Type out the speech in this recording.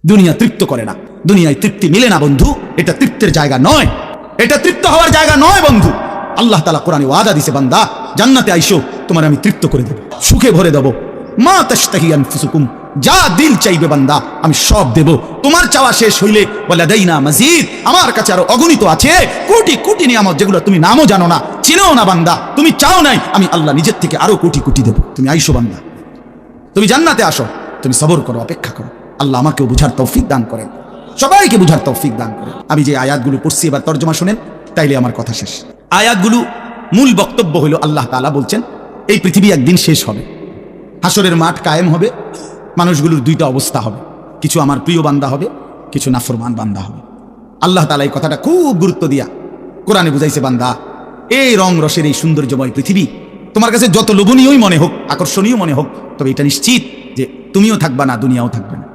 দুনিয়া তৃপ্ত করে না, দুনিয়ায় তৃপ্তি মিলে না বন্ধু। এটা তৃপ্তের জায়গা নয়, এটা তৃপ্ত হওয়ার জায়গা নয় বন্ধু। আল্লাহ তাআলা কোরআনে ওয়াদা দিয়েছে, বান্দা জান্নাতে আইসো, তোমার আমি তৃপ্ত করে দেব, সুখে ভরে দেব। মা তাশতাহি আনফুসুকুম, যা দিল চাইবে বান্দা আমি সব দেব। তোমার চাওয়া শেষ হইলে ওয়ালাদাইনা মাজিদ, আমার কাছে আরো অগণিত আছে কোটি কোটি নিয়ামত, যেগুলো তুমি নামও জানো না, চিনেও না বান্দা। তুমি চাও নাই, আমি আল্লাহ নিজের থেকে আরো কোটি কোটি দেব। তুমি আইসো বান্দা, তুমি জান্নাতে আসো, তুমি সবর করো, অপেক্ষা করো। আল্লাহ আমাকেও বুঝার তৌফিক দান করেন, সবাইকে বুঝার তৌফিক দান করেন। আমি যে আয়াতগুলো পড়ছি এবার তর্জমা শুনেন, তাইলে আমার কথা শেষ। আয়াতগুলো মূল বক্তব্য হইল, আল্লাহ তাআলা বলছেন এই পৃথিবী একদিন শেষ হবে, হাসরের মাঠ কায়েম হবে, মানুষগুলোর দুইটা অবস্থা হবে, কিছু আমার প্রিয় বান্দা হবে, কিছু নাফরমান বান্দা হবে। আল্লাহ তাআলা এই কথাটা খুব গুরুত্ব দিয়া কোরআনে বুঝাইছে, বান্দা এই রং রসের এই সৌন্দর্যময় পৃথিবী তোমার কাছে যত লোভনীয়ই মনে হোক, আকর্ষণীয় মনে হোক, তবে এটা নিশ্চিত যে তুমিও থাকবা না, দুনিয়াও থাকবে না।